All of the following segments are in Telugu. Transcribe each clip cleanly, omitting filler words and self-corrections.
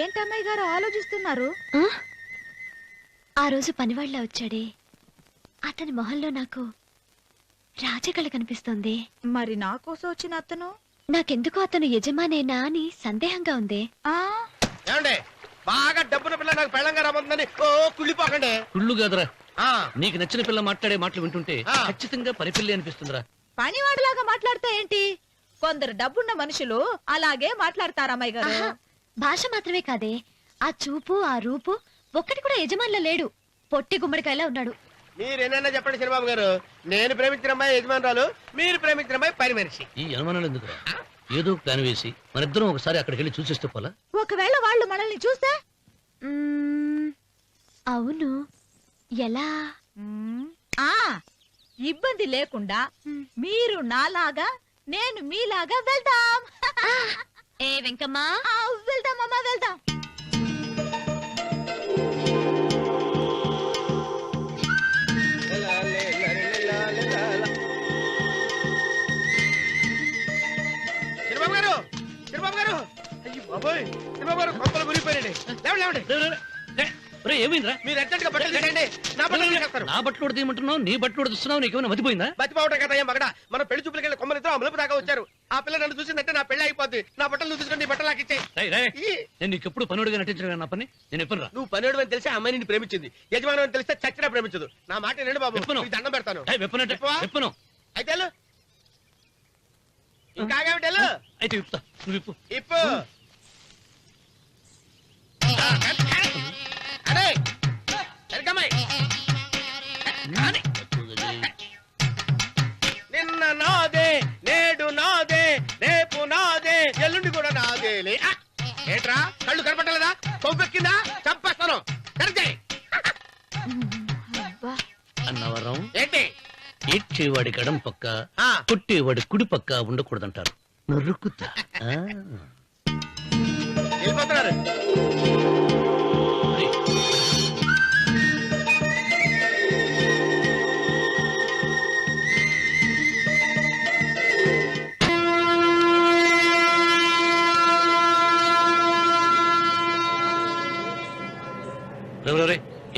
ఏంటమ్మాయి గారు ఆలోచిస్తున్నారు? ఆ రోజు పనివాళ్ళ వచ్చాడే, అతని మొహంలో నాకు రాజకళ కనిపిస్తోంది. మరి నా కోసం వచ్చిన అతను? నాకెందుకు అతను యజమానేనా అని సందేహంగా ఉంది. బాగా డబ్బున పిల్ల నాకు పెళ్ళంగా రాబోతుందని ఓ కుళ్ళిపోకండి. కుళ్ళు కాదురా, నీకు నచ్చిన పిల్ల మాట్లాడే మాటలు వింటుంటే ఖచ్చితంగా పని పిల్లి అనిపిస్తుందిరా. పనివాడిలాగా మాట్లాడతా ఏంటి? కొందరు డబ్బున్న మనుషులు అలాగే మాట్లాడతారమ్మాయి గారు. భాష మాత్రమే కాదే, ఆ చూపు ఆ రూపు ఒక్కటి కూడా యజమానిలో లేడు. పొట్టి గుమ్మడికాయలా ఉన్నాడు. మీరేనన్నా చెప్పండి చంద్రబాబు గారు, నేను ప్రేమించిన అమ్మాయి యజమానురాలు, మీరు ప్రేమించిన అమ్మాయి పని మనిషి. ఈ అనుమానాలు ఎందుకురా? ఏదో ప్లాన్ వేసి మనిద్దరం ఒకసారి అక్కడికి వెళ్ళి చూసేస్తే పోలా? ఒకవేళ వాళ్ళు మనల్ని చూస్తే? అవును, ఎలా? ఇబ్బంది లేకుండా మీరు నాలాగా నేను మీలాగా వెళ్దాం. ఏ వెంకమ్మా, వెళ్దాం అమ్మా, వెళ్దాం. చంద్రబాబు గారు, చంద్రబాబు గారు, అయ్యి బాబోయ్, చంద్రబాబు గారు కొంపలు మునిగిపోయారండి. లేవండి లేవండి. ఏమైందిరా? మీరు అర్జెంట్ గా బట్టలు తీసేయండి. నా బట్టలు తీసేస్తారు. నా బట్టలు తీయమంటున్నావు, నీ బట్టలు ఉడుతున్నావు, నీకేమైనా మతిపోయిందా? బతిపోవటం కదా మగడ. మన పెళ్లి చూపులకి వెళ్ళి కొమ్మలితో అమలుపు దాకా వచ్చారు. ఆ పిల్ల నన్ను చూసిందంటే నా పెళ్లి అయిపోద్ది. నా బట్టలు నువ్వు తీసుకొని నీ బట్టలు నాకు ఇచ్చేయి. నేను నీకు ఎప్పుడు పనుడిగా నటించడం నా పని. నేను ఎప్పుడు రా? నువ్వు పనివాడు అని తెలిసి అమ్మాయి నిన్ను ప్రేమించింది, యజమాని అని తెలిస్తే చచ్చినా ప్రేమించదు. నా మాట వినండి బాబు, నీకు దండం పెడతాను. విప్పను అయితే ఇంకా అయితే విప్పుతా, నువ్వు విప్పు. ఇప్పు. అరే సరికమ్మాయి, నిన్న నాదే, నేడు నాదే, రేపు నాదే, ఎల్లుండి కూడా నాదేలే. ఏట్రా కళ్ళు కనపట్టలేదా? కొవ్వెక్కిందా? చంపేస్తాను. అన్నవరం ఏంటి? ఏడ్చేవాడి గడం పక్క, కొట్టేవాడి కుడి పక్క ఉండకూడదంటారు. నరుకుతా. వెళ్ళిపోతున్నారు.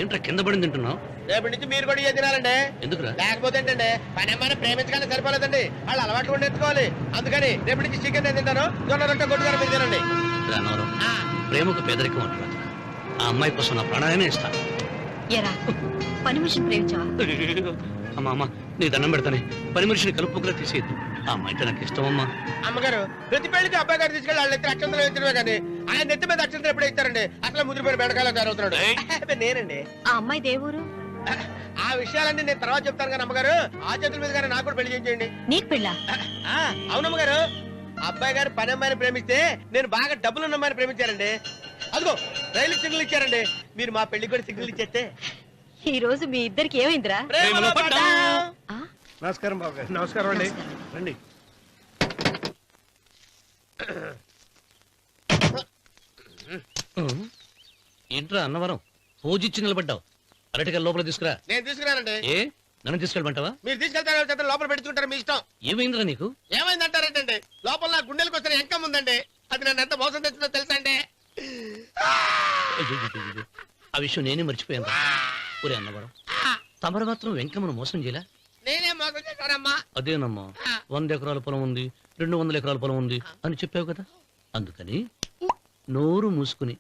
ఏంట్రా కింద పడింది తింటున్నావు? రేపటి నుంచి మీరు కూడా తినాలండి. ఎందుకురా? లేకపోతే ఏంటండి, పని అమ్మాయిని ప్రేమించగానే సరిపోలేదండి, వాళ్ళు అలవాట్లు కూడా నేర్చుకోవాలి. అందుకని రేపటి నుంచి చికెన్ నేను తింటాను, జొన్న రొట్టె కొట్టుగారు మీరు తినండి. అన్నవరం, ప్రేమకు పేదరికం అంటారు. ఆ అమ్మాయి కోసం నా ప్రాణాలనే ఇస్తా. పని మనిషిని ప్రేమించావా? అమ్మా అమ్మ, నీ దండం పెడతానే, పని మనిషిని కలుపుకులా తీసేయద్దు. ఆ అమ్మాయి నాకు ఇష్టం అమ్మా. అమ్మగారు, ప్రతి పెళ్లికి అబ్బాయి గారు తీసుకెళ్ళి వాళ్ళు ఎత్తి అక్షంతలు వేయించడమే కానీ ఆయన నెత్తి మీద అక్షంతలు ఎప్పుడే ఇస్తారండి. అసలు ముదిరిపోయిన బెడకాయలు తయారవుతున్నాడు. నేనండి. ఆ అమ్మాయి దేవురు. ఆ విషయాలన్నీ నేను తర్వాత చెప్తాను కానీ అమ్మగారు, ఆ చేతుల మీద కానీ నాకు కూడా పెళ్లి చేయండి. నీకు పెళ్ళా? అవునమ్మగారు, అబ్బాయి గారు పని అమ్మాయిని ప్రేమిస్తే నేను బాగా డబ్బులున్న అమ్మాయిని ప్రేమించారండి. అదిగో రైలు సిగ్నల్ ఇచ్చారండి. మీరు మా పెళ్లి కూడా సిగ్నల్ ఇచ్చేస్తే. ఈ రోజు మీ ఇద్దరికి ఏమైందిరా? నమస్కారం బాబు గారు. నమస్కారం అండి. రండి. ఏంట్రా అన్నవరం, పూజిచ్చి నిలబడ్డావు? అరటిగా లోపల తీసుకురా. నేను తీసుకున్నానండి. ఏ నన్ను తీసుకెళ్ళమంటావా? మీరు తీసుకెళ్తారు, లోపల పెట్టుకుంటారు, మీ ఇష్టం. ఏమైందిరా నీకు? ఏమైందంటారేంటండి, లోపల నా గుండెలకు వచ్చిన ఎంకం ఉందండి. అది నన్ను ఎంత మోసం తెచ్చిందో తెలుసా అండి. ఆ విషయం నేనే మర్చిపోయాను. ఒరే అన్నవరం, తమరు మాత్రం వెంకమ్మను మోసం చేయలే? నేనే మోసం చేశానమ్మా. అదేనమ్మా, 100 ఎకరాల పొలం ఉంది, 200 ఎకరాల పొలం ఉంది అని చెప్పావు కదా. అందుకని నోరు మూసుకుని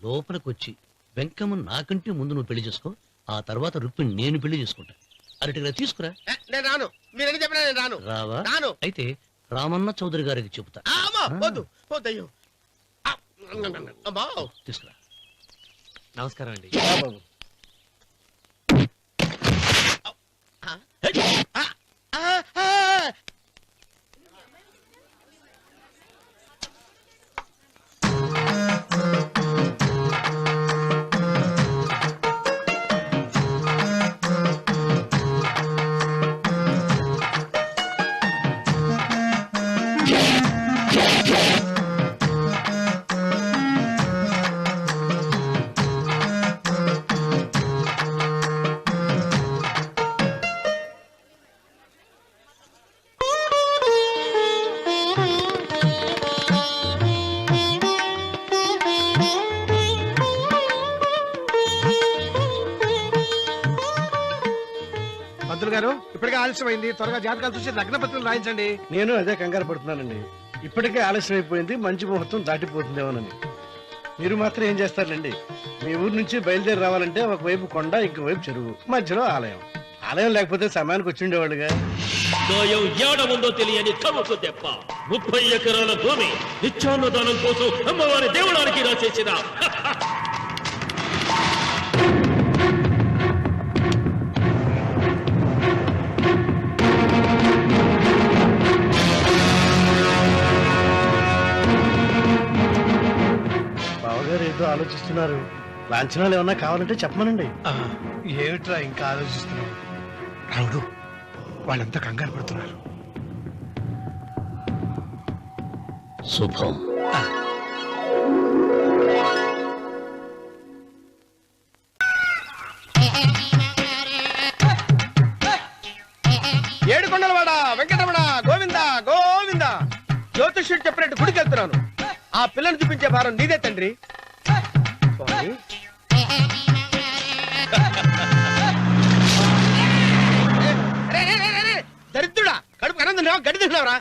లోపలికి వచ్చి వెంకమ్మను నాకంటే ముందు నువ్వు పెళ్లి చేసుకో. ఆ తర్వాత రుక్మిణి నేను పెళ్లి చేసుకుంటా. అరటిగా తీసుకురా. నేను రాను. మీరని చెప్పినా నేను రాను. రావా? రాను. అయితే రామన్న చౌదరి గారికి చెబుతా. తీసుకురా. నమస్కారం అండి. ఇప్పటికే ఆలస్యమైంది, త్వరగా జాతకాలు చూసి లగ్న పత్రికలు రాయించండి. నేను అదే కంగారు పడుతున్నానండి. ఇప్పటికే ఆలస్యం అయిపోయింది, మంచి ముహూర్తం దాటిపోతుందేమోనని. మీరు మాత్రం ఏం చేస్తారండి? మీ ఊరు నుంచి బయలుదేరి రావాలంటే ఒకవైపు కొండ, ఇంకోవైపు చెరువు, మధ్యలో ఆలయం. ఆలయం లేకపోతే సమయానికి వచ్చి ఉండేవాళ్ళుగా. గాయం ఏడముందో తెలియని కవుకు దెబ్బ 30 ఎకరాల భూమి నిత్యాన్నదానం కోసం అమ్మవారి దేవుడానికి రాసేసిన బావగారు ఏదో ఆలోచిస్తున్నారు. లాంఛనాలు ఏమన్నా కావాలంటే చెప్పమనండి. ఏమిట్రా ఇంకా ఆలోచిస్తున్నావు? రావుడు, వాళ్ళంతా కంగారు పడుతున్నారు. శుభం. ఏడుకొండలవాడ వెంకటరమణ గోవింద గోవింద. జ్యోతిష్యుడు చెప్పినట్టు గుడికి వెళ్తున్నాను. ఆ పిల్లను చూపించే భారం నీదే తండ్రి. స్వామి. రే, రే, రే, రే, రే. దరిద్రుడా, కడుపు అన్నం తిన్నావా, గడి తిన్నావరా?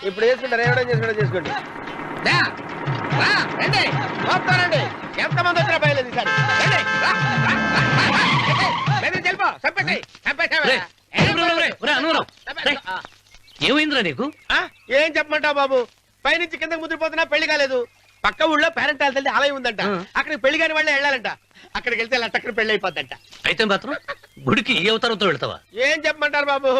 ఇప్పుడు చేసుకుంటారు, ఏడో చేసుకుంటారు, చేసుకోండి. రండి, మొత్తం రండి. ఎంతమంది వచ్చినా బయలేదు ఈసారి. రండి, రా, రా, రా, రా, రా. బెదిరించి వెళ్ళిపో, చంపేసేయ్, చంపేసేయ్. రే, అన్నవరం, రే, ఏమైందిరా నీకు? ఏం చెప్పమంటావు బాబు? పైనుంచి కిందకి ముద్రపోతున్నా పెళ్లి కాలేదు. పక్క ఊళ్ళో పేరెంట్ తల్లి ఆలయం ఉందంట. అక్కడికి పెళ్లి కాని వాళ్ళే వెళ్ళాలంట. అక్కడికి వెళ్తే లట్టక్కన పెళ్లి అయిపోద్దంట. అయితే మాత్రం గుడికి ఏ అవతారంతో వెళ్తావా? ఏం చెప్పమంటారు బాబు?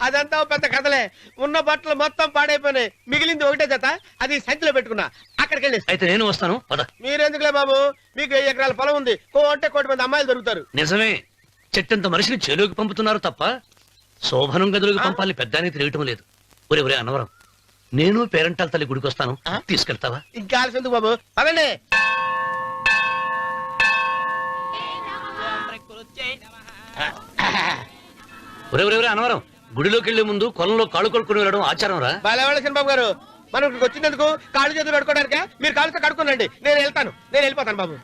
అదంతా పెద్ద కథలే. ఉన్న బట్టలు మొత్తం పాడైపోయినాయి. మిగిలింది ఒకటే జత, అది సంచిలో పెట్టుకున్నా. అక్కడికి వెళ్ళి అయితే నేను వస్తాను, పద. మీరెందుకులే బాబు, మీకు 1 ఎకరాల పొలం ఉంది. అంటే 1 మంది అమ్మాయిలు దొరుకుతారు. నిజమే, చెట్టంత మనిషిని చేలోకి పంపుతున్నారు తప్ప శోభనం గదులకు పంపాలని పెద్దానికి తెలియటం లేదు. ఒరే ఒరే అన్నవరం, నేను పేరెంటాల తల్లి గుడికి వస్తాను, తీసుకెళ్తావా? ఇంకా ఆలస్యం ఎందుకు బాబు, పదండి. ఒరే ఒరే ఒరే అన్నవరం, గుడిలోకి వెళ్లే ముందు కొలంలో కాళ్ళు కొడుకుని వెళ్ళడం ఆచారం రా. బాలవాళ్ళ బాబు గారు, మనం ఇక్కడికి వచ్చినందుకు కాళ్ళు చేతులు కడుక్కోవడానికే. మీరు కాళ్ళతో కడుక్కోనండి, నేను వెళ్తాను, నేను వెళ్ళిపోతాను బాబు.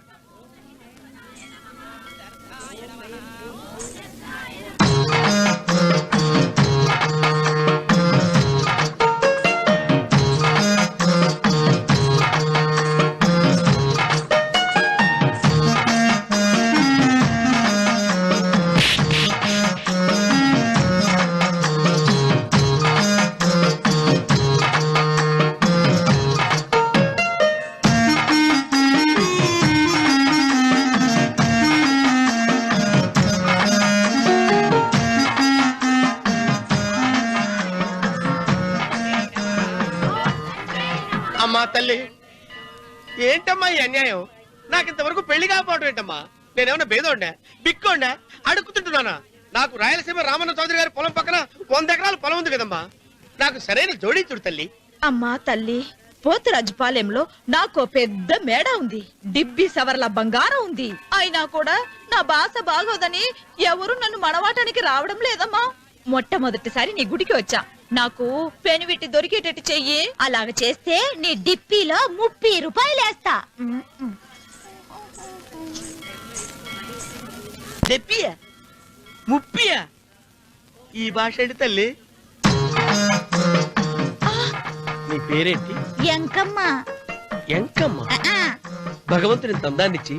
అమ్మా తల్లి, ఏంటమ్మా ఈ అన్యాయం? నాకు ఇంతవరకు పెళ్లి కాకపోవడం ఏంటమ్మా? నేనేమన్నా బేదోండా, బిక్కోండా, అడుక్కుతుంటున్నానా? నాకు రాయలసీమ రామన్న చౌదరి గారి పొలం పక్కన 100 ఎకరాల పొలం ఉంది కదమ్మా. నాకు సరైన జోడించుడు తల్లి. అమ్మా తల్లి, పోతురాజుపాలెంలో నాకు పెద్ద మేడ ఉంది. డిబ్బి సవర్ల బంగారం ఉంది. అయినా కూడా నా భాష బాగోదని ఎవరు నన్ను మనవాటానికి రావడం లేదమ్మా. మొట్టమొదటిసారి నీ గుడికి వచ్చా. నాకు పెనువిట్టి దొరికేటట్టు చెయ్యి. అలాగ చేస్తే నీ డిప్పీలో 30 రూపాయలు వేస్తా. చెప్పియా 30? ఈ భాష ఏంటి తల్లి? నీ పేరేంటి? ఎంకమ్మ. ఎంకమ్మ? భగవంతుని ఇంత అందాన్నిచ్చి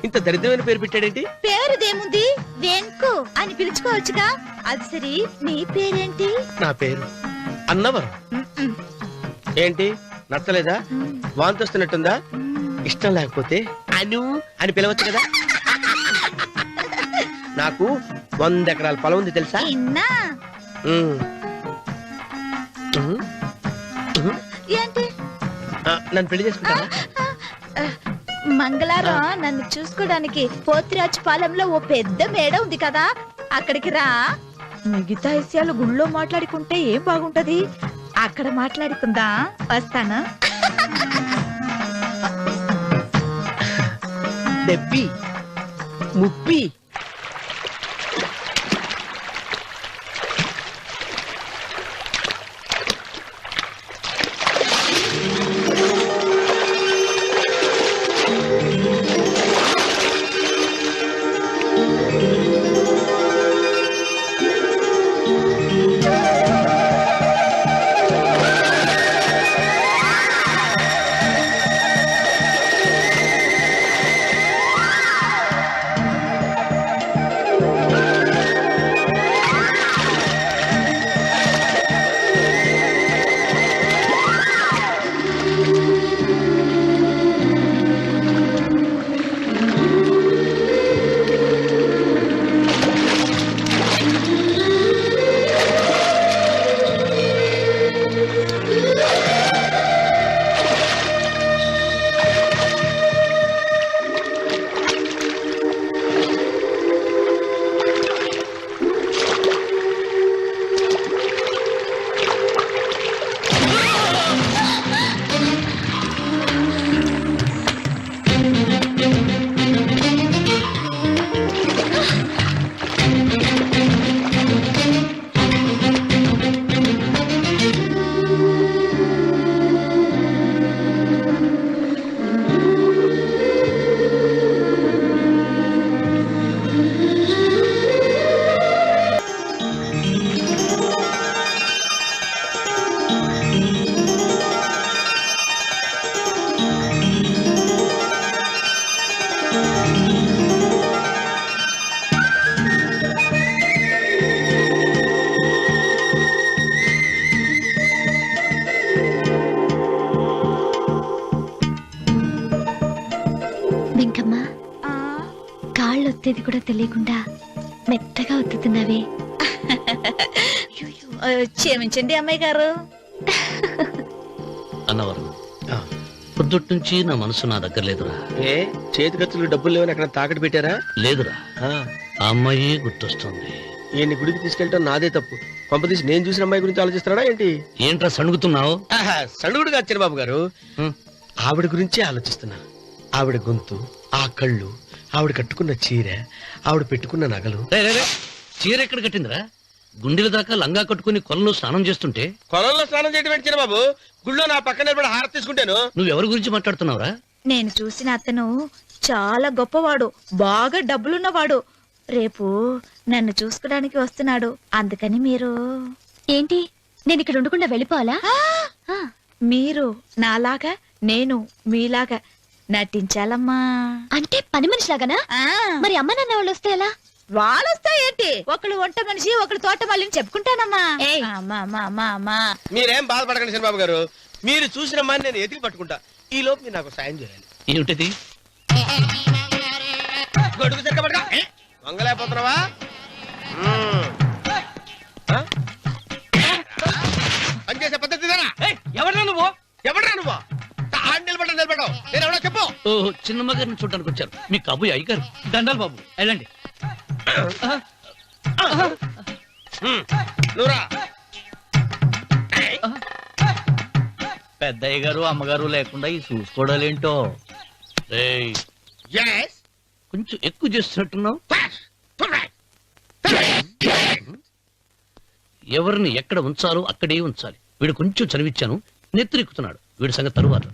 ఇంత దరిద్రమైన పేరు పెట్టాడేంటి? పేరుదేముంది, వెంకు అని పిలుచుకోవచ్చుగా. అది సరి, నీ పేరేంటి? నా పేరు అన్నవరం. ఏంటి నచ్చలేదా? వాంతొస్తున్నట్టుందా? ఇష్టం లేకపోతే అను అని పిలవచ్చు కదా. నాకు 100 ఎకరాల పొలం ఉంది తెలుసా? ఏంటి నన్ను పెళ్లి చేసుకుంటావా? మంగళారం నన్ను చూసుకోవడానికి పోతిరాజు పాలెంలో ఓ పెద్ద మేడ ఉంది కదా, అక్కడికి రా. మిగతా విషయాలు గుళ్ళో మాట్లాడుకుంటే ఏం బాగుంటది, అక్కడ మాట్లాడుకుందా. వస్తానా? దెబ్బి ముప్పి వెంకమ్మ, కాళ్ళు ఒత్తేది కూడా తెలియకుండా మెత్తగా ఒత్తుతున్నావే. క్షమించండి అమ్మాయి గారు. అన్నవరం, పొద్దుటి నుంచి నా మనసు నా దగ్గర లేదురా. ఏ చేతి ఖర్చులు డబ్బులు లేవని అక్కడ తాకట్టు పెట్టారా? లేదురా, ఆ అమ్మాయి గుర్తొస్తుంది. ఈయన్ని గుడికి తీసుకెళ్ళటం నాదే తప్పు. కొంపదీసి నేను చూసిన అమ్మాయి గురించి ఆలోచిస్తున్నాడా ఏంటి? ఏంట్రా సణుగుతున్నావు? సణుగుడుగా చిరబాబు గారు, ఆవిడ గురించి ఆలోచిస్తున్నా. ఆవిడ గొంతు, ఆ కళ్ళు, ఆవిడ కట్టుకున్న చీర, ఆవిడ పెట్టుకున్న నగలు. చీర ఎక్కడ కట్టిందిరా? గుండెల దాకా లంగా కట్టుకుని కొలంలో స్నానం చేస్తుంటే. కొలంలో స్నానం చేయడం ఏంటి చిరబాబు? గుళ్ళో నా పక్కన నిలబడి హారతి తీసుకుంటాను. నువ్వెవరి గురించి మాట్లాడుతున్నావురా? నేను చూసిన అతను చాలా గొప్పవాడు, బాగా డబ్బులున్నవాడు. రేపు నన్ను చూసుకోవడానికి వస్తున్నాడు. అందుకని మీరు ఏంటి, నేను ఇక్కడ ఉండకుండా వెళ్ళిపోవాలా? మీరు నాలాగా, నేను మీలాగా నటించాలమ్మా. అంటే పని మనిషిలాగానా? మరి అమ్మ నాన్న వాళ్ళు వస్తే ఎలా? వాళ్ళొస్తా ఏంటి, ఒకళ్ళు వంట మనిషి, ఒకళ్ళు తోట మళ్ళీ చెప్పుకుంటానమ్మా. మీరేం బాధపడకండి చంద్రబాబు గారు. మీరు చూసిన అమ్మాయిని నేను ఎతికి పట్టుకుంటా. ఈ లోపు మీరు నాకు సాయం చేయాలి. ఏమిటది? గొడుగు సరిగ్గా పట్టుకో. వంగలేకపోతున్నావా? పనిచేసే పద్ధతి ఎవరా నువ్వు? ఎవడరా నువ్వు? నిలబడ్డావు. నేను ఎవడో చెప్పు. ఓహో, చిన్నమ్మ గారిని చూడడానికి వచ్చారు. మీ కాబోయే అయ్యగారు. దండాలు బాబు, వెళ్ళండి. నువ్వురా. పెద్దయ్య గారు అమ్మగారు లేకుండా ఈ చూసుకోవడాలేంటో. కొంచెం ఎక్కువ చేస్తున్నట్టున్నావు. ఎవరిని ఎక్కడ ఉంచాలో అక్కడే ఉంచాలి. వీడు కొంచెం చదివిచ్చాను, నెత్తిరెక్కుతున్నాడు. వీడి సంగతి తరువాత.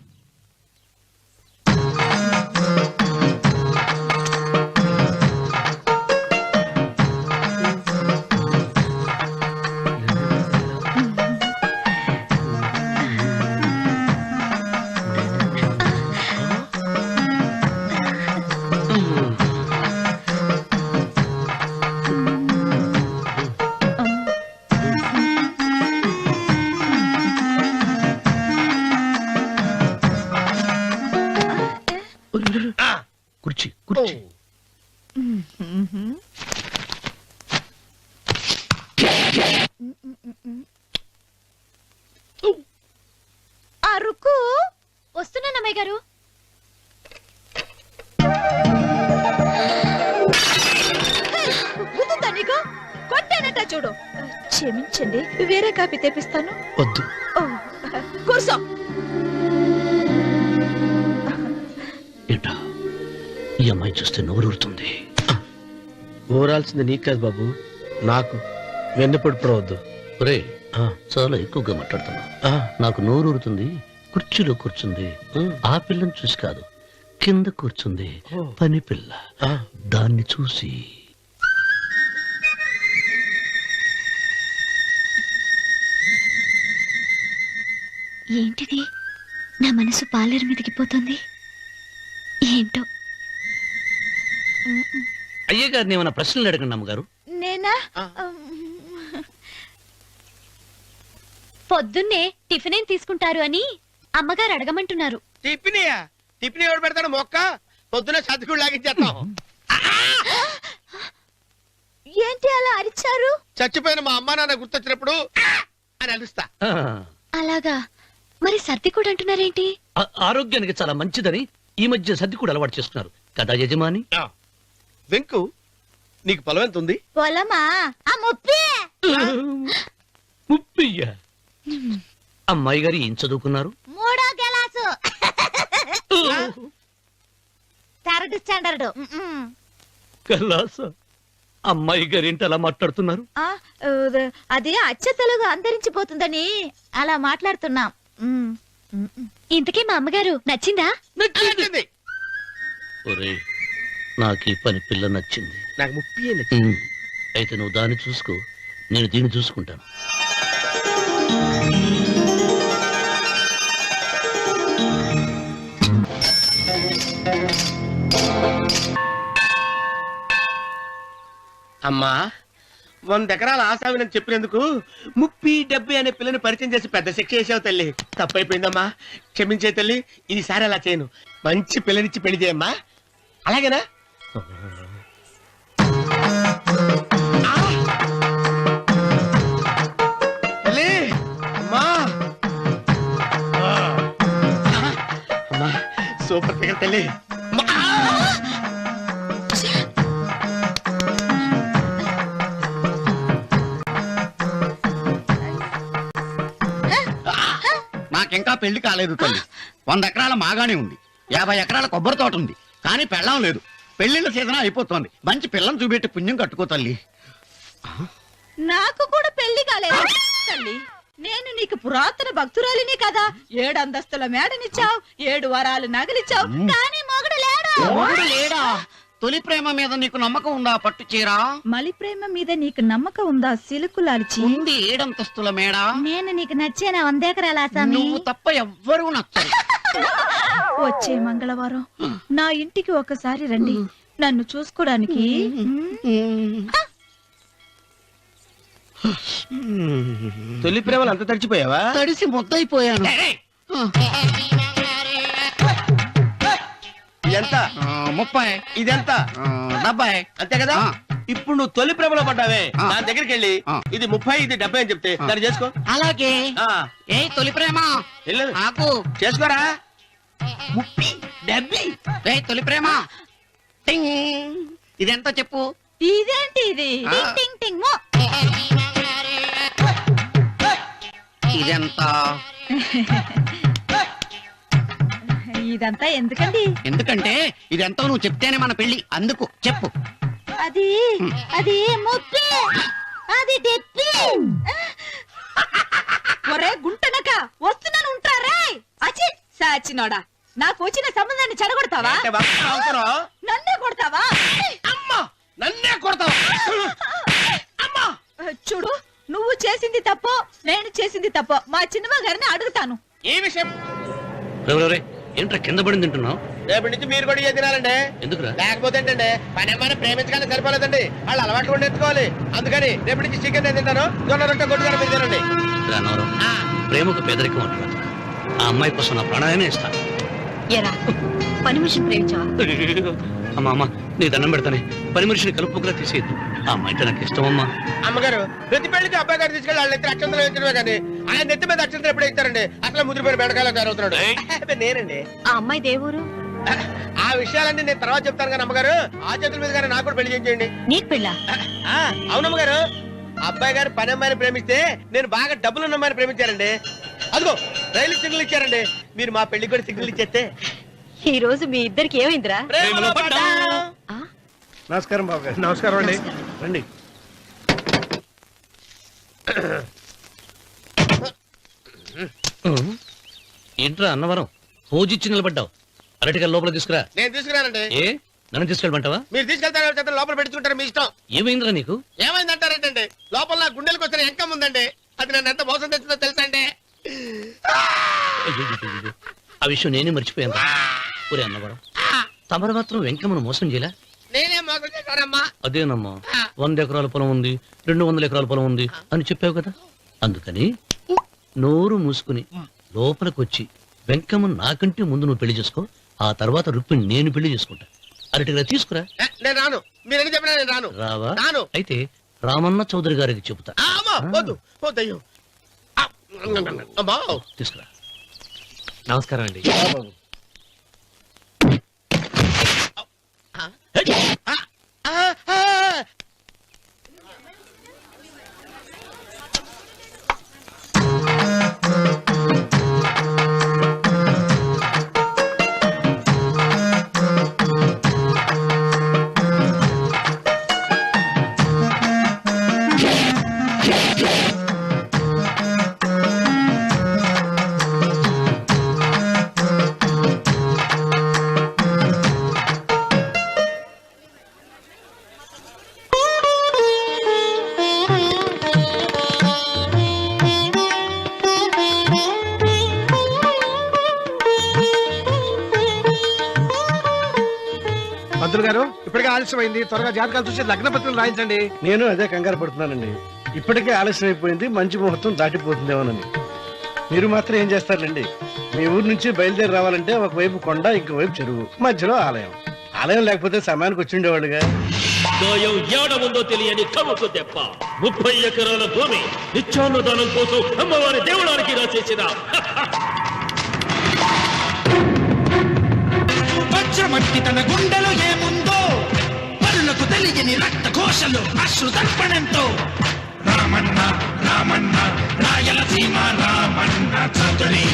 రుక్కు వస్తున్నాను అమ్మాయి గారు. గుద్దుతా నీకు? కొట్టానట చూడు. క్షమించండి, వేరే కాపీ తెప్పిస్తాను. వద్దు. ఓ, కూర్చో. ఏంటా ఈ అమ్మాయి చూస్తే నోరూరుతుంది. ఊరాల్సింది నీకు కాదు బాబు, నాకు. వెన్నెపొడి పడవద్దు. ఒరే చాలా ఎక్కువగా మాట్లాడుతున్నా. నాకు నోరూరుతుంది. కుర్చీలో కూర్చుంది. ఆ పిల్లని చూసి కాదు, కింద కూర్చుంది పని పిల్ల. దాన్ని చూసి ఏంటిది? నా మనసు పాలేరు మీదకి పోతుంది. ఏంటో. అయ్య గారిని ఏమైనా ప్రశ్నలు అడగండి అమ్మగారు. నేనా? పొద్దున్నే టిఫిన్ ఏం తీసుకుంటారు అని అమ్మగారు అడగమంటున్నారు. టిఫినియా? టిఫిన్ ఎవడు పెడతాడు మొక్క? పొద్దునే సర్దుకుడు లాగించేస్తాం. ఏంటి అలా అరిచారు? చచ్చిపోయిన మా అమ్మ నాన్న గుర్తొచ్చినప్పుడు అని అలుస్తా. అలాగా? మరి సర్ది కూడా అంటున్నారేంటి? ఆరోగ్యానికి చాలా మంచిదని ఈ మధ్య సర్ది కూడా అలవాటు చేస్తున్నారు కదా యజమాని. వెంకు, నీకు పొలం ఎంత ఉంది? పొలమా? ఆ ముప్పి. ముప్పయ్య. అమ్మాయి గారు ఏం చదువుకున్నారు? 3వ క్లాసు, 3rd స్టాండర్డ్. కలాస. అమ్మాయి గారు ఏంటి అలా మాట్లాడుతున్నారు? అది అచ్చ తెలుగు అంతరించిపోతుందని అలా మాట్లాడుతున్నాం. ఇంతకీ మా అమ్మగారు నచ్చిందా? నచ్చింది. ఒరే నాకు ఈ పని పిల్ల నచ్చింది. నాకు ముప్పి నచ్చింది. అయితే నువ్వు దాన్ని చూసుకో, నేను దీన్ని చూసుకుంటాను. అమ్మా, 100 ఎకరాల ఆసామినని చెప్పినందుకు 30-70 అనే పిల్లని పరిచయం చేసి పెద్ద శిక్ష చేసావు తల్లి. తప్పైపోయిందమ్మా, క్షమించే తల్లి. ఈసారి అలా చేయను. మంచి పిల్లనిచ్చి పెళ్లి చేయమ్మా. అలాగేనా? తల్లి, అమ్మా. అమ్మా, సూపర్ ఫిగర్ తల్లి. నాకింకా పెళ్లి కాలేదు తల్లి. 100 ఎకరాల మాగానే ఉంది, 50 ఎకరాల కొబ్బరి తోట ఉంది, కానీ పెళ్ళం లేదు. పెళ్లిళ్ళ సీజన్ అయిపోతుంది. మంచి పిల్లని చూపెట్టి పుణ్యం కట్టుకో తల్లి. నాకు కూడా పెళ్లి కాలేదు తల్లి. నేను నీకు పురాతన భక్తురాలిని కదా. 7 అంతస్తుల మేడనిచ్చావు, 7 వరాలు నగలిచ్చావు, కానీ మొగుడు లేడు. మొగుడు లేడా? తొలి ప్రేమ మీద నీకు నమ్మకం ఉందా? పట్టు చీరా. మలి ప్రేమ మీద నీకు నమ్మకం ఉందా? సిలుకులాల్చి ఉంది 7 అంతస్తుల మేడ. నేను నీకు నచ్చేనా? 100 ఎకరాల ఆసామి. నువ్వు తప్ప ఎవ్వరూ నచ్చరు. వచ్చే మంగళవారం నా ఇంటికి ఒకసారి రండి, నన్ను చూసుకోడానికి. తొలి ప్రేమలు అంత తడిచిపోయావా? తడిసి ముద్దయిపోయాను. ఇదెంత? 30. ఇదెంత? 70. అంతే కదా. ఇప్పుడు నువ్వు తొలి ప్రేమలో పడ్డావే, నా దగ్గరికి వెళ్ళి ఇది 30 ఇది 70 అని చెప్తే దాన్ని చేసుకో. అలాగే. ఏ తొలి ప్రేమ నాకు చేసుకోరా. 30 70. ఏ తొలి ప్రేమ టింగ్. ఇదెంత చెప్పు? ఇదేంటి ఇది? టింగ్ టింగ్ టింగ్ మో. ఇదెంత? ఇదంతా ఎందుకండి? ఎందుకంటే ఇదెంతో నువ్వు చెప్తేనే మన పెళ్లి. అందుకు చెప్పు. అది అది ముప్పి, అది డెప్పి. ఒరే గుంటనక, వస్తున్నాను ఉంటారే. అచి సాచినోడా, నాకు వచ్చిన సంబంధాన్ని చెడగొడతావా? నన్నే కొడతావా? అమ్మా, నన్నే కొడతావా? అమ్మా, చూడు, నువ్వు చేసింది తప్పో నేను చేసింది తప్పో మా చిన్నమ్మ గారిని అడుగుతాను. ఈ విషయం ఏంట్రా కింద పడింది తింటున్నావు? రేపటి నుంచి మీరు కూడా తినాలండి. ఎందుకురా? లేకపోతే ఏంటంటే పని అమ్మాయిని ప్రేమించగానే సరిపోలేదండి, వాళ్ళు అలవాట్లు కూడా నేర్చుకోవాలి. అందుకని రేపటి నుంచి చికెన్ నేను తింటాను, జొన్న రొట్టె కొట్టుగా మీరు తినండి. ప్రేమకు పెదరికం అంటారు. ఆ అమ్మాయి కోసం నా ప్రాణాయనే ఇస్తాను. ఎరా పని మనిషిని ప్రేమించావా? అమ్మా అమ్మ, నీ దండం పెడతానే. పని మనిషిని కలుపుకులా తీసేయద్దు. ఆ అమ్మాయి అంటే నాకు ఇష్టం అమ్మా. అమ్మగారు, ప్రతి పెళ్లికి అబ్బాయి గారు తీసుకెళ్ళి వాళ్ళ ఇద్దరు అక్షంతలు వేయించడమే కానీ ఆయన నెత్తి మీద అక్షంతలు ఎప్పుడే ఇస్తారండి, అసలు ముదిరిపోయిన బెడకాయలో తయారవుతున్నాడు. అబ్బే, నేనండి. ఆ అమ్మాయి దేవురు ఆ విషయాలన్నీ నేను తర్వాత చెప్తాను కానీ అమ్మగారు, ఆ చేతుల మీద నాకు కూడా పెళ్లి చేయండి. నీకు పెళ్ళా? అవునమ్మగారు, అబ్బాయి గారు పని అమ్మాయిని ప్రేమిస్తే నేను బాగా డబ్బులున్న అమ్మాయిని ప్రేమించారండి. అదిగో రైలు సిగ్నల్ ఇచ్చారండి. మీరు మా పెళ్లి కూడా సిగ్నల్ ఇచ్చేస్తే. ఈ రోజు మీ ఇద్దరికి ఏమైందిరా? ప్రేమలో పడ్డాం. నమస్కారం బాబు గారు. నమస్కారం అండి. రండి. ఏంట్రా అన్నవరం పూజిచ్చి నిలబడ్డావు? అరటిగా లోపల తీసుకురా. నేను తీసుకురానండి. ఏ నన్ను తీసుకెళ్ళమంటావా? మీరు తీసుకెళ్తారు, లోపల పెట్టుకుంటారు, మీ ఇష్టం. ఏమైందిరా నీకు? ఏమైందంటారేంటండి? లోపల నా గుండెలకు వచ్చిన ఎంకం ఉందండి. అది నన్ను ఎంత మోసం తెచ్చిందో తెలుసా అండి? అయ్యయ్యయ్యయ్యో. ఆ విషయం నేనే మర్చిపోయాను. ఒరే అన్నవరం, తమరు మాత్రం వెంకమ్మను మోసం చేయలే? నేనే మోసం చేశానమ్మా. అదేనమ్మా, 100 ఎకరాల పొలం ఉంది, 200 ఎకరాల పొలం ఉంది అని చెప్పావు కదా. అందుకని నోరు మూసుకుని లోపలికొచ్చి వెంకమ్మను నాకంటే ముందు నువ్వు పెళ్లి చేసుకో. ఆ తర్వాత రుక్మిణి నేను పెళ్లి చేసుకుంటా. అరటిగా తీసుకురా. నేను రాను. మీరని చెప్పినా నేను రాను. రావా? రాను. అయితే రామన్న చౌదరి గారికి చెబుతా. వద్దు వద్దయ్యో. అమ్మా తీసుకురా. నమస్కారం అండి. బాబు పంతులు గారు, ఇప్పటికే ఆలస్యమైంది. త్వరగా జాతకాలు చూసి లగ్న పత్రికలు రాయించండి. నేను అదే కంగారు పడుతున్నానండి. ఇప్పటికే ఆలస్యం అయిపోయింది, మంచి ముహూర్తం దాటిపోతుందేమోనని. మీరు మాత్రం ఏం చేస్తారులేండి. మీ ఊరు నుంచి బయలుదేరి రావాలంటే ఒకవైపు కొండ, ఇంకోవైపు చెరువు, మధ్యలో ఆలయం. ఆలయం లేకపోతే సమయానికి వచ్చి ఉండేవాళ్ళుగా. గాయం ఏడ ఉందో తెలియని కవుకు దెబ్బ. 30 ఎకరాల భూమి నిత్యాన్నదానం కోసం అమ్మవారి దేవుడానికి రాసేసిన మట్టి తన గుండెలో ఏముందో పరులకు తెలియని రక్త ఘోషలు అశ్రు తర్పణంతో రామన్న రామన్న రాయలసీమ రామన్న చౌదరి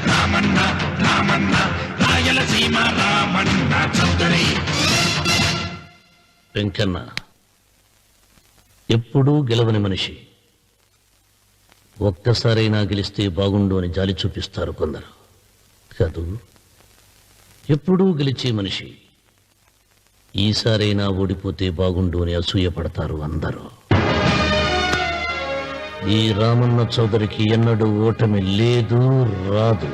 రామన్న రామన్న రాయలసీమ రామన్న చౌదరి. వెంకన్న ఎప్పుడూ గెలవని మనిషి. ఒక్కసారైనా గెలిస్తే బాగుండు అని జాలి చూపిస్తారు కొందరు. కాదు, ఎప్పుడూ గెలిచే మనిషి. ఈసారైనా ఓడిపోతే బాగుండు అని అసూయపడతారు అందరూ. ఈ రామన్న చౌదరికి ఎన్నడూ ఓటమి లేదు, రాదు.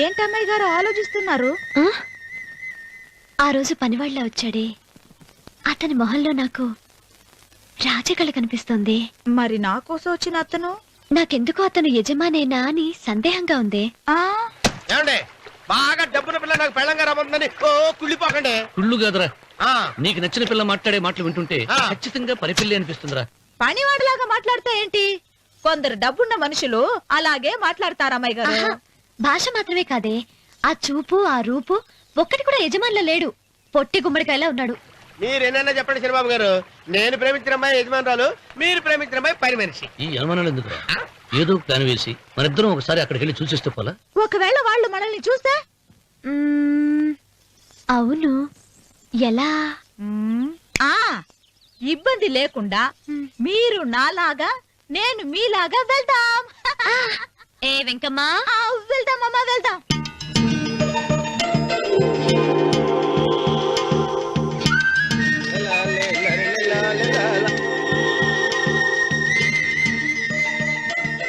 ఏంటమ్మాయి గారు ఆలోచిస్తున్నారు? ఆ రోజు పనివాళ్ళ వచ్చాడే, అతని మొహంలో నాకు రాజకళ కనిపిస్తోంది. మరి నా కోసం వచ్చిన అతను? నాకెందుకు అతను యజమానేనా అని సందేహంగా ఉంది. ఏమండి, బాగా డబ్బున పిల్ల నాకు పెళ్ళంగా రాబోతుందని కుళ్ళిపోకండి. కుళ్ళు కాదురా, నీకు నచ్చిన పిల్ల మాట్లాడే మాటలు వింటుంటే ఖచ్చితంగా పని పిల్లి అనిపిస్తుందిరా. పనివాడిలాగా మాట్లాడతా ఏంటి? కొందరు డబ్బున్న మనుషులు అలాగే మాట్లాడతారమ్మాయి గారు. భాష మాత్రమే కాదే, ఆ చూపు, ఆ రూపు ఒక్కటి కూడా యజమానిలో లేడు. పొట్టి గుమ్మడికాయలా ఉన్నాడు. మీరేనన్నా చెప్పండి చంద్రబాబు గారు, నేను ప్రేమించిన అమ్మాయి యజమానురాలు, మీరు ప్రేమించిన అమ్మాయి పని మనిషి. ఈ అనుమానాలు ఎందుకు? ఏదో ప్లాన్ వేసి మనిద్దరం ఒకసారి అక్కడికి వెళ్ళి చూసేస్తే పోలా? ఒకవేళ వాళ్ళు మనల్ని చూస్తే? అవును, ఎలా? ఇబ్బంది లేకుండా మీరు నాలాగా, నేను మీలాగా వెళ్దాం. ఏ వెంకమ్మ, వెళ్దాం అమ్మా, వెళ్దాం.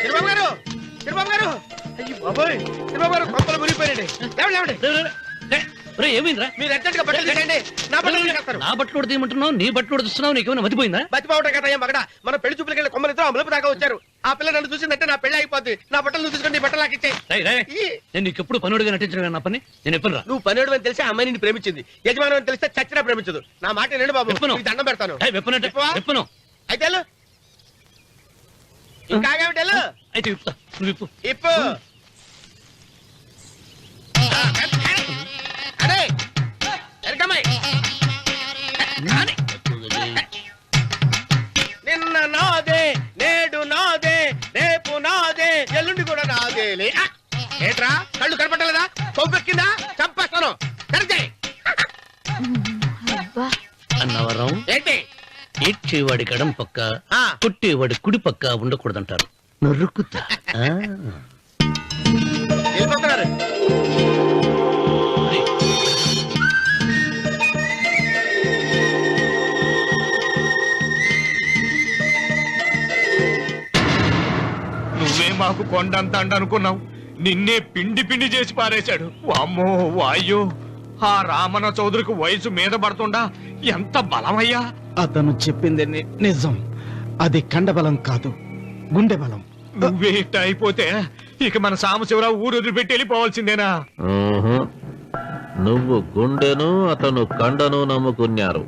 చంద్రబాబు గారు, చంద్రబాబు గారు, అయ్యి బాబోయ్, చంద్రబాబు గారు కొంపలు మునిగిపోయారండి. లేవండి, లేవండి. రే ఏమైందిరా? మీరు అర్జెంట్ గా బట్టలు తీసేయండి, నా బట్టలు తీసేస్తారు. నా బట్టలు ఉడతీయమంటున్నావు, నీ బట్టలు ఉడుతున్నావు, నీకేమైనా మతిపోయిందా? బతిపావటం కదా ఏం మగడ, మన పెళ్లి చూపులకి వెళ్ళి కొమ్మలితో అమలుపు దాకా వచ్చారు. ఆ పిల్ల నన్ను చూసిందంటే నా పెళ్లి అయిపోద్ది. నా బట్టలు నువ్వు తీసుకొని నీ బట్టలు నాకు ఇచ్చేయి. రేయ్, రేయ్, నేను నీకు ఎప్పుడు పనుడిగా నటించడం నా పని. నేను ఎప్పుడు రా? నువ్వు పనివాడు అని తెలిసి ఆ అమ్మాయి నిన్ను ప్రేమించింది, యజమాని అని తెలిస్తే చచ్చినా ప్రేమించదు. నా మాట వినండి బాబు, విప్పను. నీకు దండం పెడతాను. వెప్పనంటే విప్పవా? వెప్పను. అయితే వెళ్ళు. ఇంకా ఆగేమిటి వెళ్ళు. అయితే విప్పుతా, నువ్వు విప్పు. ఇప్పు. అరే ఎరకమ్మాయి. నిన్న నాదే, నేడు నాదే, రేపు నాదే, ఎల్లుండి కూడా నాదేలే. ఏట్రా కళ్ళు కనపట్టలేదా? కొవ్వెక్కిందా? చంపేస్తాను. కరెక్టే. అన్నవరం ఏంటి? ఏడ్చేవాడి కడం పక్క, ఆ. కొట్టేవాడి కుడి పక్క ఉండకూడదంటారు. నరుకుతా. వెళ్ళిపోతున్నారు. నువ్వే మాకు కొండంత అండ అనుకున్నావు, నిన్నే పిండి పిండి చేసి పారేశాడు. వామ్మో వాయ్యో, ఆ రామన్న చౌదరికి వయసు మీద పడుతుండా ఎంత బలమయ్యా. అతను చెప్పింది నిజం. అది కండబలం కాదు, గుండె బలం. నువ్వే ఇట్ట అయిపోతే ఇక మన సాంబశివరావు ఊరు వదిలిపెట్టి వెళ్ళిపోవాల్సిందేనా? నువ్వు గుండెను అతను కండను నమ్ముకున్నారు,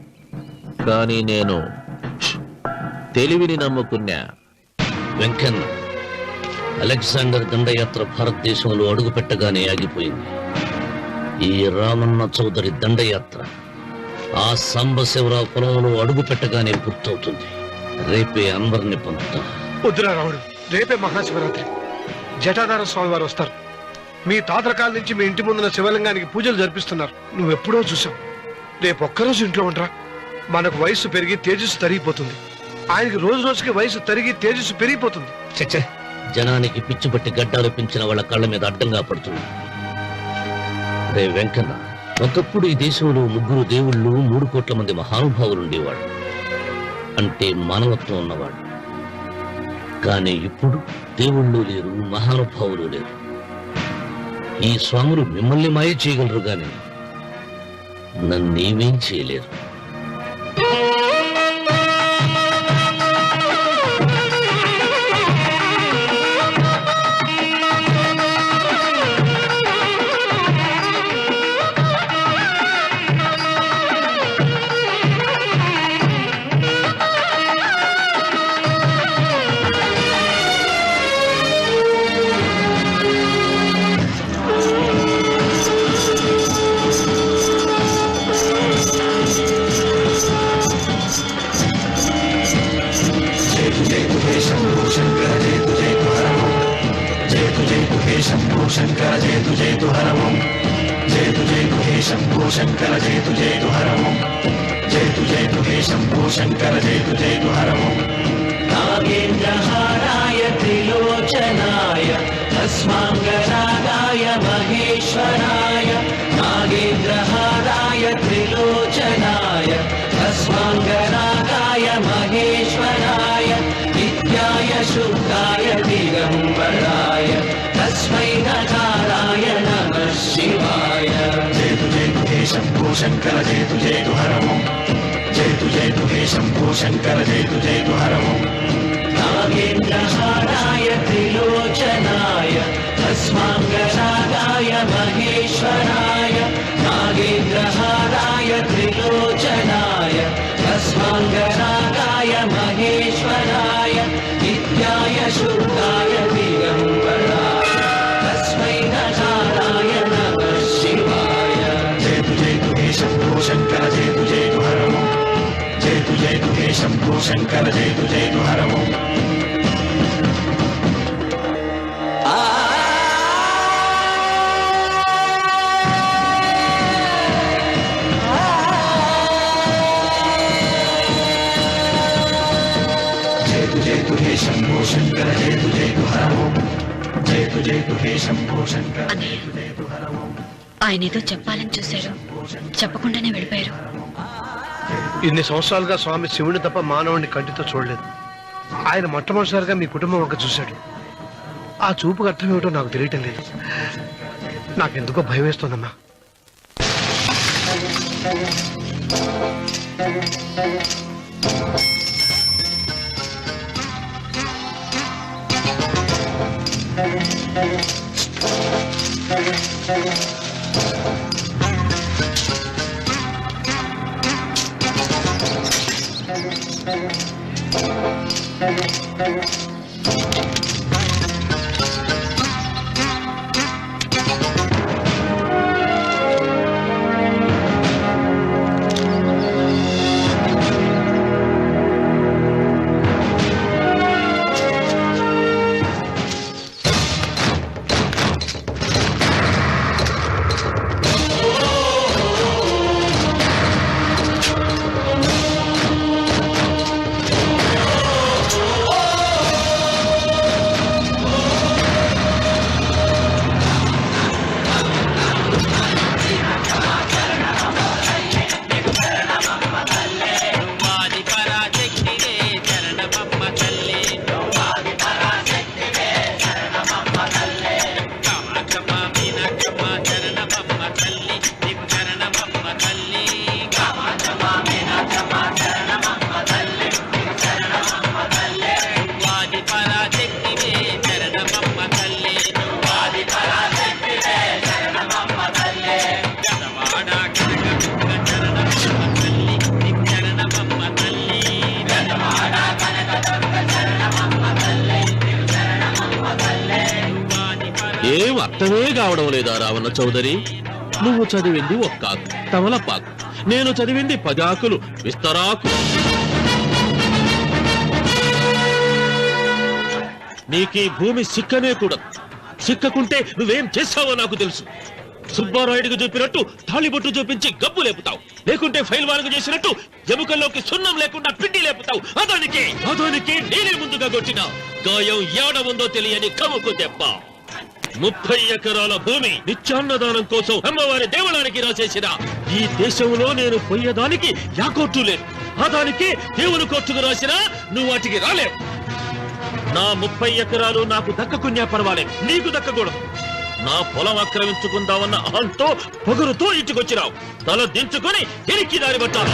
కానీ నేను తెలివిని నమ్ముకున్నా. వెంకన్న, అలెగ్జాండర్ దండయాత్ర భారతదేశంలో అడుగుపెట్టగానే ఆగిపోయింది. ఈ రామన్న చౌదరి దండయాత్ర ఆ సాంబశివరావు పొలంలో అడుగు పెట్టగానే పూర్తవుతుంది. రేపే అందరిని పంపుతా. వద్దురా రావుడు, రేపే మహాశివరాత్రి. జటాధార స్వామి వారు వస్తారు. మీ తాతల కాలం నుంచి మీ ఇంటి ముందున్న శివలింగానికి పూజలు జరిపిస్తున్నారు. నువ్వెప్పుడో చూసావు. రేపు ఒక్కరోజు ఇంట్లో ఉండరా. మనకు వయస్సు పెరిగి తేజస్సు తరిగిపోతుంది. ఆయనకి రోజు రోజుకి వయసు తరిగి తేజస్సు పెరిగిపోతుంది. చచ్చే, జనానికి పిచ్చిపట్టి గడ్డాలు పెంచిన వాళ్ళ కళ్ళ మీద అడ్డంగా పడుతుంది. రే వెంకన్న, ఒకప్పుడు ఈ దేశంలో 3 దేవుళ్ళు, 3 కోట్ల మంది మహానుభావులు ఉండేవాడు, అంటే మానవత్వం ఉన్నవాడు. కానీ ఇప్పుడు దేవుళ్ళు లేరు, మహానుభావులు లేరు. ఈ స్వాములు మిమ్మల్ని మాయ చేయగలరు గాని నన్నేమేం చేయలేరు. నాగేంద్రహారాయ త్రిలోచనాయ తస్మాంగరాగాయ మహేశ్వరాయ. నాగేంద్రహారాయ త్రిలోచనాయ తస్మాంగరాగాయ మహేశ్వరాయ. నిత్యాయ శుద్ధాయ దిగంబరాయ తస్మై నకారాయ నమః శివాయ. జయతు జయతు హే శంభో శంకర, జయతు జయతు హరమో. జయతు జయతు హే శంభో శంకర, జయతు జయతు హరమో. నాగేంద్రహారాయ త్రిలోచనాయ తస్మాంగరాగాయ మహేశ్వరాయ. నాగేంద్రహారాయ త్రిలోచనాయ తస్మాంగరాగాయ మహేశ్వరాయ. నిత్యాయ శుద్ధాయ దిగంబరాయ తస్మై నకారాయ నమః శివాయ. జయతు జయతు హే శంభో శంకర, జయతు జయతు హరమో. జయతు జయతు హే శంభో శంకర, జయతు జయతు హరమో. జయతు జయతు హే శంభో శంకర, జయతు జయతు హరమో. జయతు జయతు హే శంభో శంకర, జయతు జయతు హరమో. ఆయన ఏదో చెప్పాలని చూశారు, చెప్పకుండానే వెళ్ళిపోయారు. ఇన్ని సంవత్సరాలుగా స్వామి శివుని తప్ప మానవుడిని కంటితో చూడలేదు. ఆయన మొట్టమొదటిసారిగా మీ కుటుంబం వంక చూశాడు. ఆ చూపుకు అర్థం ఏమిటో నాకు తెలియటం లేదు. నాకెందుకో భయం వేస్తోందమ్మా. ఏం అర్థమే కావడం లేదా రావణ చౌదరి? నువ్వు చదివింది ఒక్క ఆకు, తమలపాకు. నేను చదివింది 10 ఆకులు, విస్తరాకు. నీకీ భూమి సిక్కనే కూడదు. సిక్కకుంటే నువ్వేం చేస్తావో నాకు తెలుసు. సుబ్బారాయుడికి చూపినట్టు తాళిబొట్టు చూపించి గబ్బు లేపుతావు, లేకుంటే ఫైల్ వాలకు చేసినట్టు ఎముకల్లోకి సున్నం లేకుండా పిండి లేపుతావు. అదానికి నేనే ముందుగా కొట్టిన గాయం ఏడ ఉందో తెలియని కముకు దెబ్బ. 30 ఎకరాల భూమి నిత్యాన్నదానం కోసం అమ్మవారి దేవళానికి రాసేసిన ఈ దేశంలో నేను పోయేదానికి యాకోర్టు లేదు. అదానికి దేవుని కోర్టుకు రాసినా నువ్వు వాటికి రాలేవు. నా 30 ఎకరాలు నాకు దక్కకున్నా పర్వాలేదు, నీకు దక్కకూడదు. నా పొలం ఆక్రమించుకుందామన్న అహంతో పొగరుతో ఇంటికొచ్చినావు. తల దించుకొని తిరిగి దారి పట్టాను.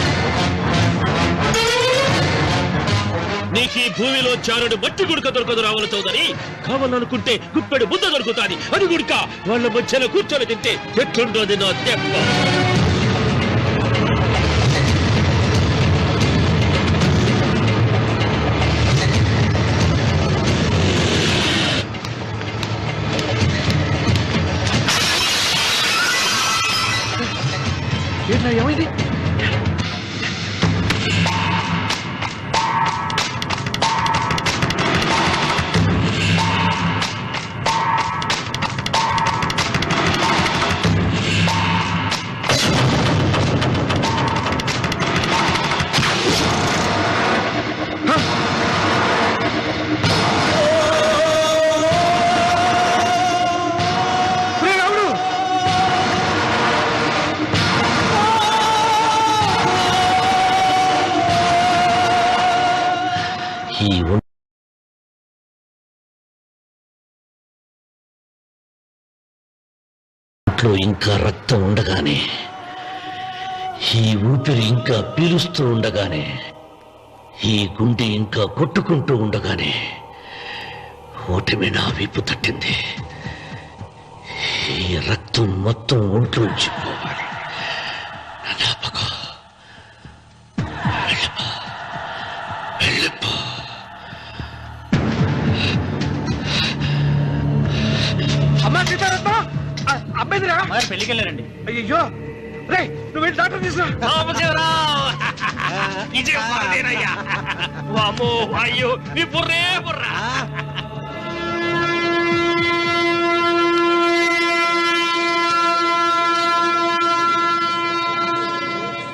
నీకీ భూమిలో చారుడు మట్టి గుడక దొరకదు రావణ చౌదరి. కావాలనుకుంటే గుప్పెడు ముద్ద దొరుకుతాది. అది గుడక వాళ్ళ మధ్యలో కూర్చొని తింటే ఎట్లుండోది నా దెబ్బ. ఏమైంది? ఇంకా రక్తం ఉండగానే, ఈ ఊపిరి ఇంకా పీలుస్తూ ఉండగానే, ఈ గుండె ఇంకా కొట్టుకుంటూ ఉండగానే ఓటమి నా వీపు తట్టింది. ఈ రక్తం మొత్తం ఒంట్లోంచి పోవాలి. వెళ్ళిపో. అమ్మా సీతారత్న, అబ్బాయిరా పెళ్లికి వెళ్ళారండి. అయ్యో రే, నువ్వు వెళ్ళి డాక్టర్ తీసుకురా. అయ్యో నీ బుర్రే బుర్రా.